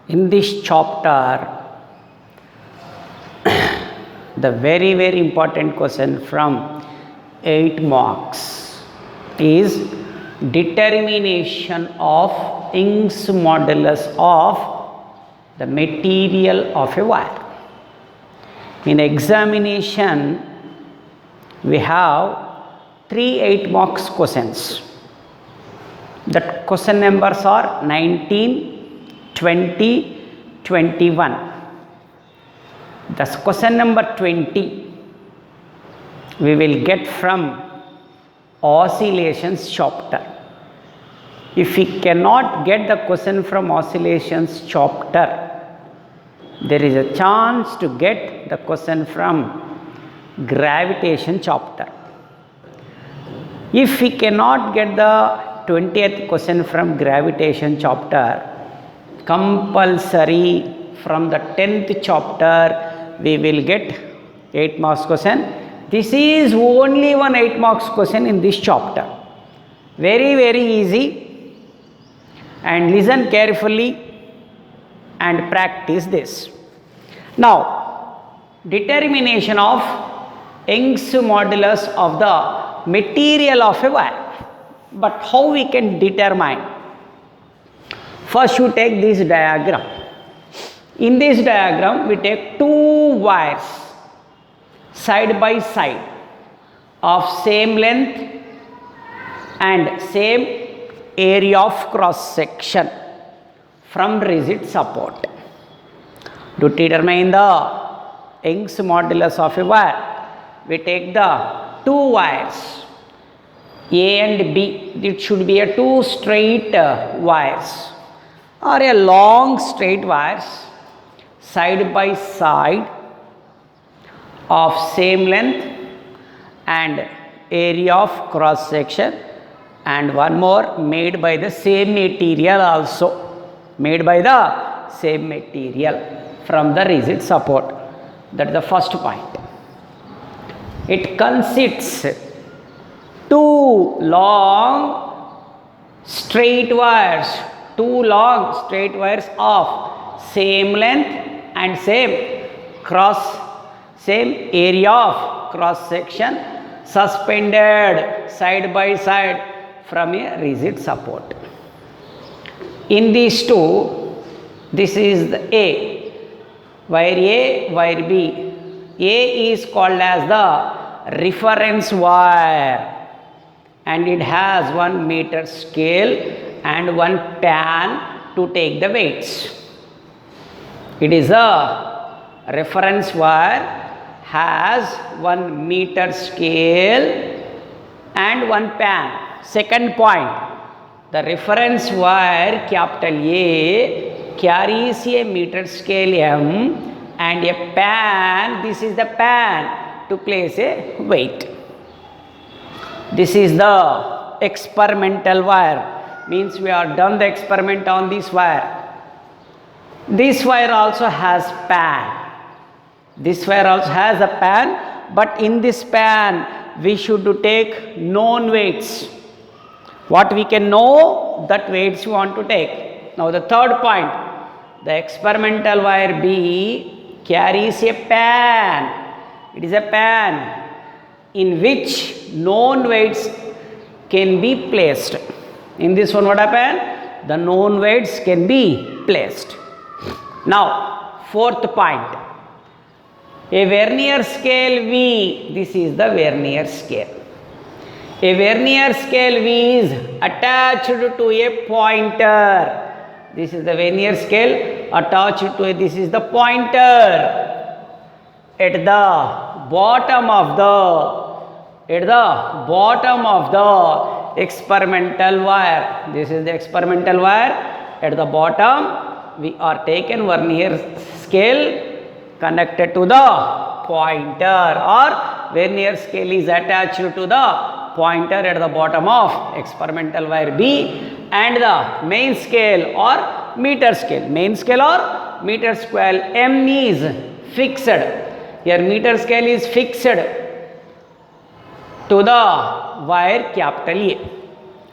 In this chapter, the very important question from 8 marks is determination of Young's modulus of the material of a wire. In examination, we have 3 8 marks questions. The question numbers are 19, 20, 21. The question number 20 we will get from oscillations chapter. If we cannot get the question from oscillations chapter, there is a chance to get the question from gravitation chapter. If we cannot get the 20th question from gravitation chapter, compulsory from the 10th chapter we will get 8 marks question. This is only one 8 marks question in this chapter. Very easy, and listen carefully and practice this. Now, determination of Young's modulus of the material of a wire. But how we can determine? First you take this diagram. In this diagram we take 2 wires side by side of same length and same area of cross section from rigid support. To determine the Young's modulus of a wire, we take the 2 wires A and B. It should be a 2 straight wires or a long straight wires side by side of same length and area of cross section, and one more made by the same material also, made by the same material from the rigid support. That is the first point. It consists 2 long straight wires, 2 long straight wires of same length and same area of cross section suspended side by side from a rigid support. In these 2, this is the A, wire B. A is called as the reference wire and it has 1 meter scale and 1 pan to take the weights. It is a reference wire, has 1 meter scale and 1 pan. Second point, the reference wire capital A carries a meter scale M and a pan, this is the pan to place a weight. This is the experimental wire, means we have done the experiment on this wire. This wire also has pan. This wire also has a pan, but in this pan we should take known weights. What we can know, that weights we want to take. Now the third point, the experimental wire B carries a pan. It is a pan in which known weights can be placed. In this one what happened? The known weights can be placed. Now fourth point, a vernier scale V, this is the vernier scale. A vernier scale V is attached to a pointer. This is the vernier scale attached to this is the pointer. At the bottom of the experimental wire, this is the experimental wire, at the bottom we are taken vernier scale connected to the pointer, or vernier scale is attached to the pointer at the bottom of experimental wire B, and the main scale or meter scale, M is fixed. Here meter scale is fixed to the wire capital A.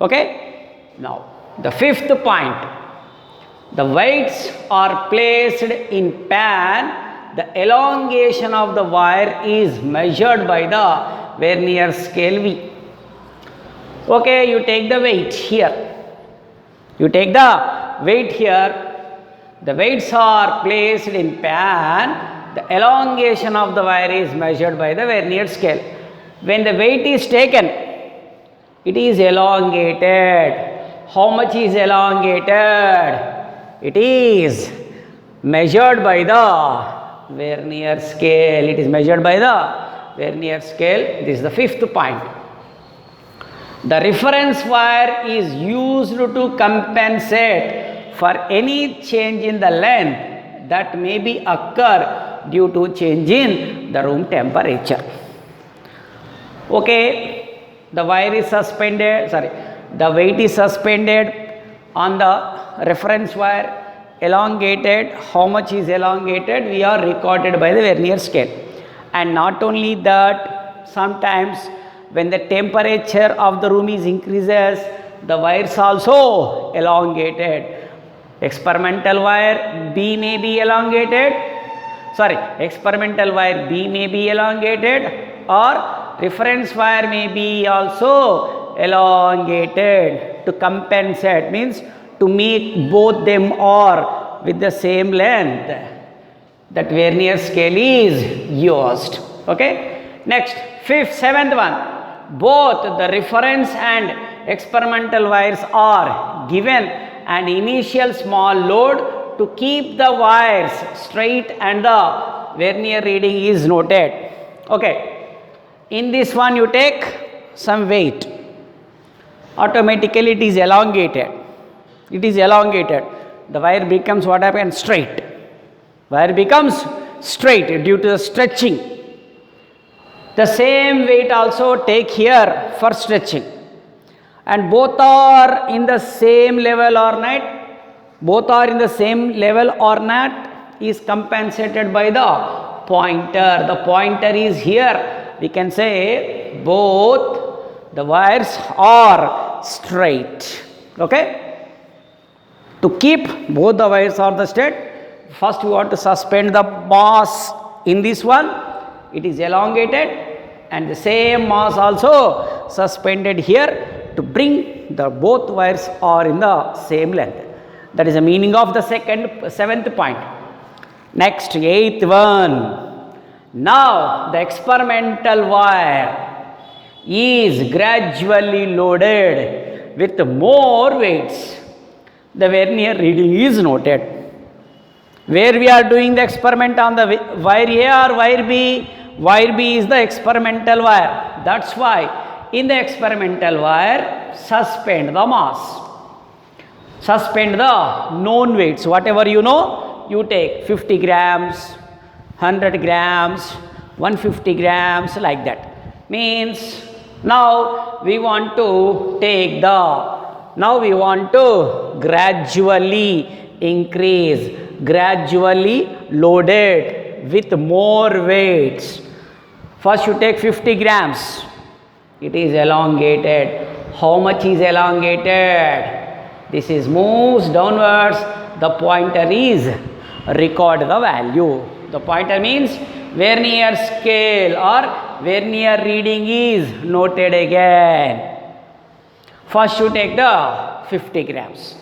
Okay. Now the fifth point, The weights are placed in pan. The elongation of the wire is measured by the vernier scale V. Okay, you take the weight here. You take the weight here. The weights are placed in pan. The elongation of the wire is measured by the vernier scale. When the weight is taken, it is elongated. How much is elongated? It is measured by the vernier scale. It is measured by the vernier scale. This is the fifth point. The reference wire is used to compensate for any change in the length that may be occur due to change in the room temperature. Okay, the wire is suspended, the weight is suspended on the reference wire, elongated. How much is elongated? We are recorded by the vernier scale. And not only that, sometimes when the temperature of the room is increases, the wires also elongated. Experimental wire B may be elongated. Experimental wire B may be elongated, or reference wire may be also elongated to compensate, means to make both them or with the same length. That vernier scale is used. Okay. Next, seventh one. Both the reference and experimental wires are given an initial small load to keep the wires straight and the vernier reading is noted. Okay. In this one you take some weight. Automatically it is elongated. It is elongated. The wire becomes what happens? Straight. Wire becomes straight due to the stretching. The same weight also take here for stretching. And both are in the same level or not. Both are in the same level or not is compensated by the pointer. The pointer is here. We can say both the wires are straight. Okay. To keep both the wires on the straight, first we want to suspend the mass in this one. It is elongated, and the same mass also suspended here to bring the both wires are in the same length. That is the meaning of the seventh point. Next, eighth one. Now the experimental wire is gradually loaded with more weights. The vernier reading is noted. Where we are doing the experiment, on the wire A or wire B? Wire B is the experimental wire. That's why in the experimental wire, suspend the mass. Suspend the known weights. Whatever you know, you take 50 grams, 100 grams, 150 grams, like that. Means now we want to take now we want to gradually increase, gradually loaded with more weights. First you take 50 grams. It is elongated. How much is elongated? This is moves downwards. The pointer is record the value. The pointer means vernier scale or vernier reading is noted again. First you take the 50 grams.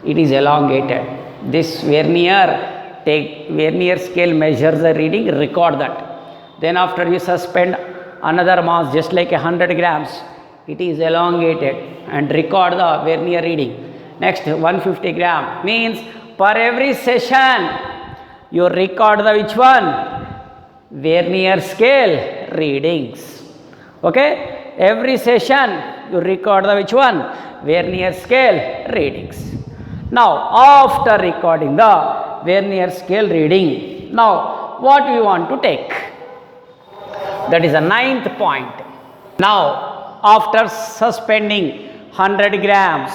It is elongated. This vernier scale measures the reading, record that. Then after you suspend another mass just like 100 grams. It is elongated and record the vernier reading. Next 150 gram means per every session you record the which one? Vernier scale readings. Okay. Every session you record the which one? Vernier scale readings. Now after recording the vernier scale reading, now what we want to take? That is the ninth point. Now after suspending 100 grams,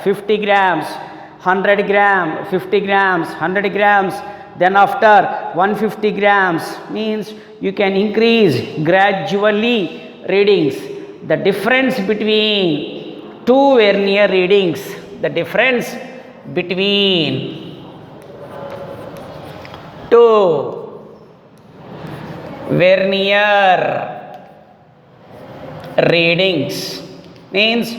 50 grams, 100 grams, 50 grams, 100 grams, then after 150 grams means you can increase gradually readings. The difference between two vernier readings, the difference between vernier readings. Means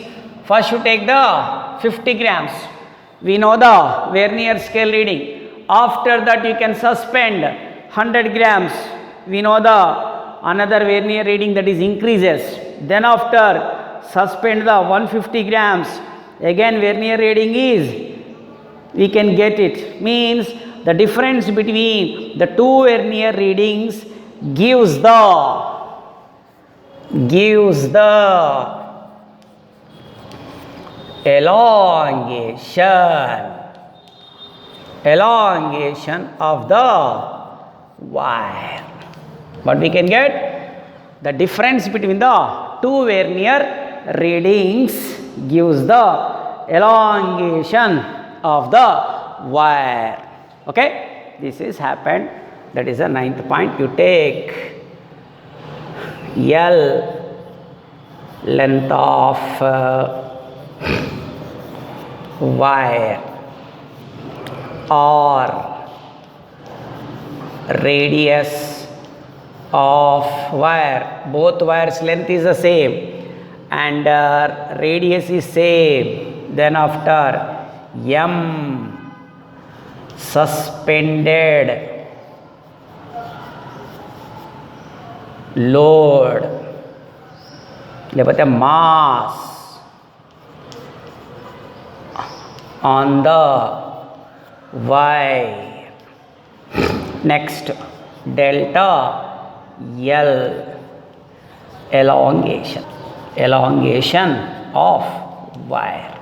first you take the 50 grams. We know the vernier scale reading. After that you can suspend 100 grams. We know the another vernier reading, that is increases. Then after suspend the 150 grams. Again vernier reading is, we can get it. Means the difference between the two vernier readings gives the elongation of the wire. But we can get the difference between the two vernier readings gives the elongation of the wire. Okay, this is happened. That is the 9th point. You take L, length of wire, or radius of wire. Both wires length is the same and radius is same. Then after M, suspended load, లేకపోతే mass on the wire. Next, delta L, elongation of wire.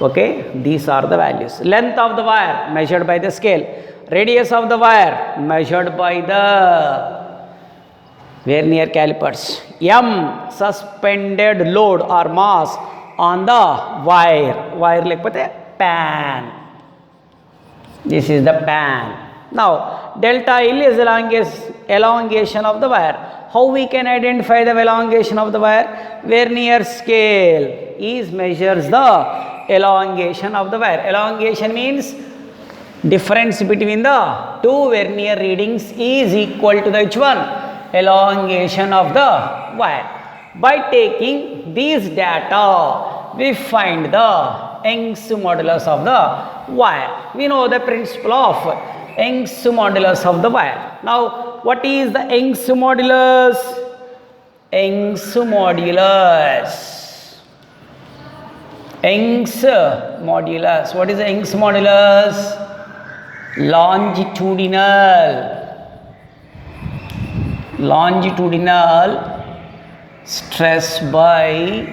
Okay, these are the values. Length of the wire measured by the scale, radius of the wire measured by the vernier calipers. M, suspended load or mass on the wire lekapothe pan. This is the pan. Now delta L is elongation of the wire. How we can identify the elongation of the wire? Vernier scale is measures the elongation of the wire. Elongation means difference between the two vernier readings is equal to the which one? Elongation of the wire. By taking these data, we find the Young's modulus of the wire. We know the principle of Young's modulus of the wire. Now, what is the Young's modulus? Young's modulus. Young's modulus. What is the Young's modulus? Longitudinal stress by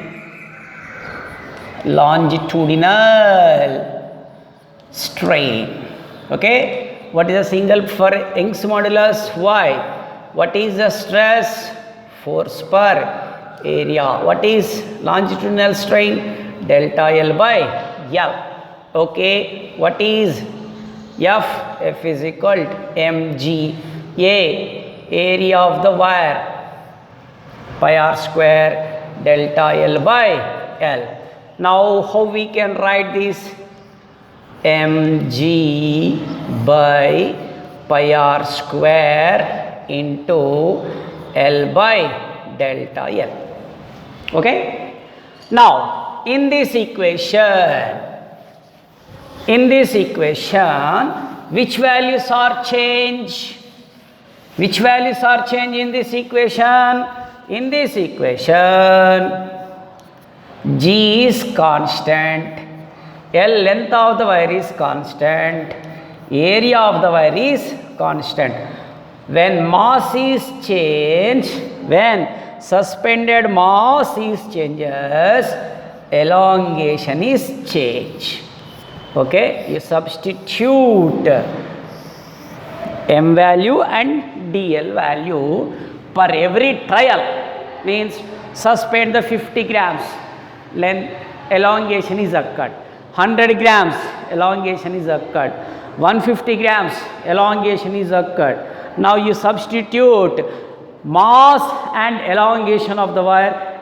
longitudinal strain. Okay, what is the single for Young's modulus? Y. What is the stress? Force per area. What is longitudinal strain? Delta L by L. Okay, what is F? F is equal to mg. Area of the wire, pi r square delta L by L. Now how we can write this? mg by pi r square into L by delta L. Okay. Now in this equation, which values are changed? Which values are changed in this equation? In this equation, G is constant, L length of the wire is constant, area of the wire is constant. When mass is changed, when suspended mass is changes, elongation is changed. Okay, you substitute M value and DL value per every trial. Means suspend the 50 grams, length elongation is occurred. 100 grams elongation is occurred. 150 grams elongation is occurred. Now you substitute mass and elongation of the wire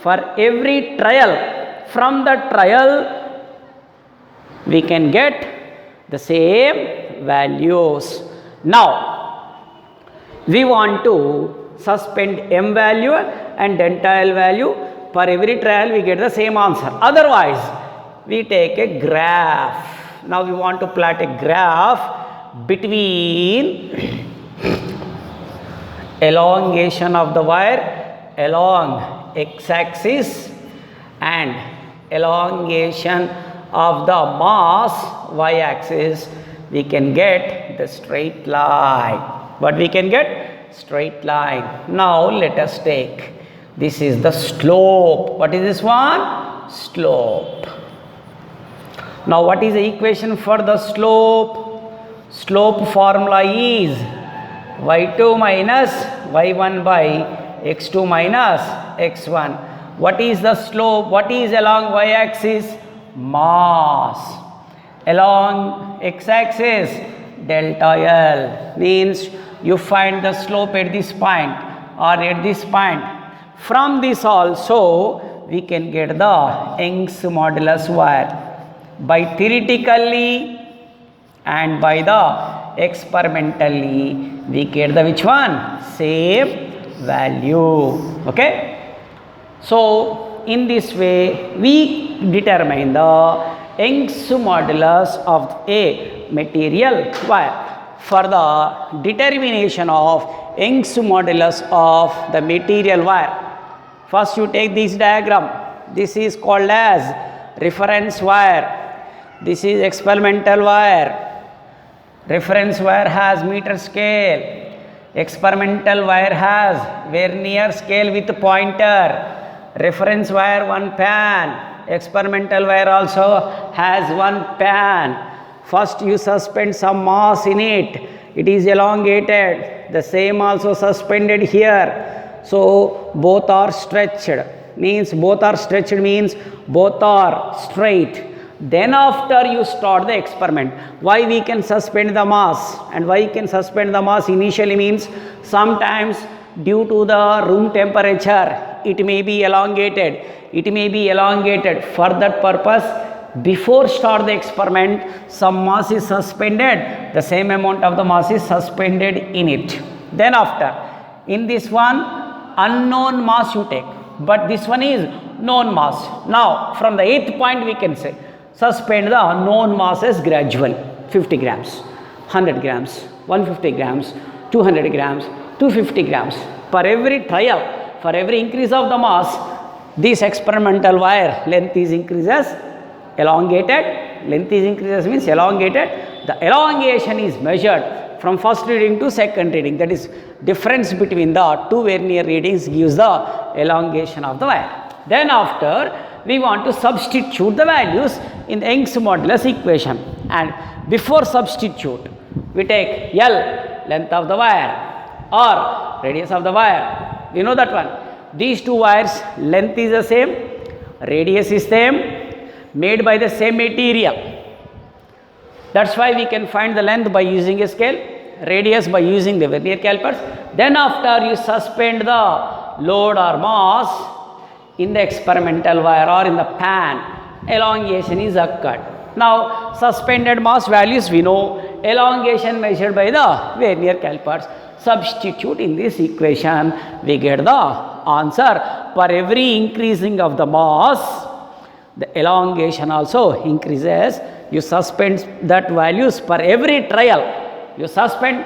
for every trial. From the trial we can get the same values. Now we want to suspend m value and delta L value. For every trial we get the same answer. Otherwise, we take a graph. Now we want to plot a graph between elongation of the wire along x-axis and elongation of the mass y-axis. We can get the straight line. But we can get straight line. Now let us take, this is the slope. What is this one? Slope. Now what is the equation for the slope? Slope formula is y2 minus y1 by x2 minus x1. What is the slope? What is along y-axis? Mass. Along x-axis, delta L, means you find the slope at this point or at this point. From this also we can get the Young's modulus wire by theoretically and by the experimentally. We get the which one? Same value. Okay. So in this way we determine the Young's modulus of a material wire. For the determination of Young's modulus of the material wire, first you take this diagram. This is called as reference wire. This is experimental wire. Reference wire has meter scale. Experimental wire has vernier scale with pointer. Reference wire one pan. Experimental wire also has one pan. First you suspend some mass in it. It is elongated. The same also suspended here. So both are stretched. Means both are stretched means both are straight. Then after you start the experiment. Why we can suspend the mass and why we can suspend the mass initially means sometimes due to the room temperature it may be elongated. It may be elongated. For that purpose, before start the experiment, some mass is suspended. The same amount of the mass is suspended in it. Then after, in this one, unknown mass you take. But this one is known mass. Now, from the 8th point we can say, suspend the known masses gradually. 50 grams, 100 grams, 150 grams, 200 grams, 250 grams. For every trial, for every increase of the mass, this experimental wire length is increases, elongated. Length is increases means elongated. The elongation is measured from first reading to second reading. That is difference between the two vernier readings gives the elongation of the wire. Then after we want to substitute the values in the Young's modulus equation. And before substitute, we take L, length of the wire, or radius of the wire. We know that one. These two wires, length is the same, radius is same, made by the same material. That's why we can find the length by using a scale, radius by using the vernier calipers. Then after you suspend the load or mass in the experimental wire or in the pan, elongation is occurred. Now suspended mass values we know, elongation measured by the vernier calipers. Substitute in this equation, we get the answer. For every increasing of the mass, the elongation also increases. You suspend that values for every trial. You suspend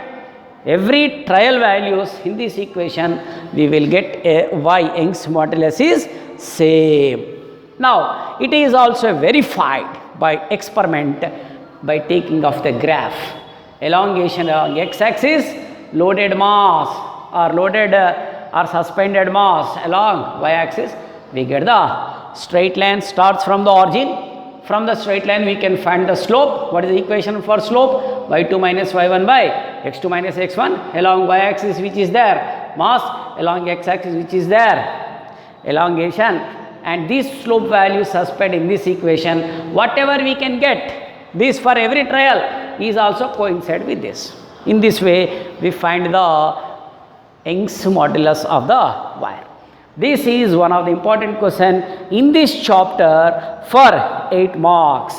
every trial values in this equation, we will get a y Young's modulus is same. Now it is also verified by experiment by taking of the graph. Elongation along x-axis, loaded mass or loaded or suspended mass along y-axis, we get the straight line starts from the origin. From the straight line we can find the slope. What is the equation for slope? y2 minus y1 by x2 minus x1 along y-axis which is there, mass along x-axis which is there, elongation, and this slope value suspend in this equation. Whatever we can get, this for every trial is also coincide with this. In this way, we find the Young's modulus of the wire. This is one of the important question in this chapter for 8 marks.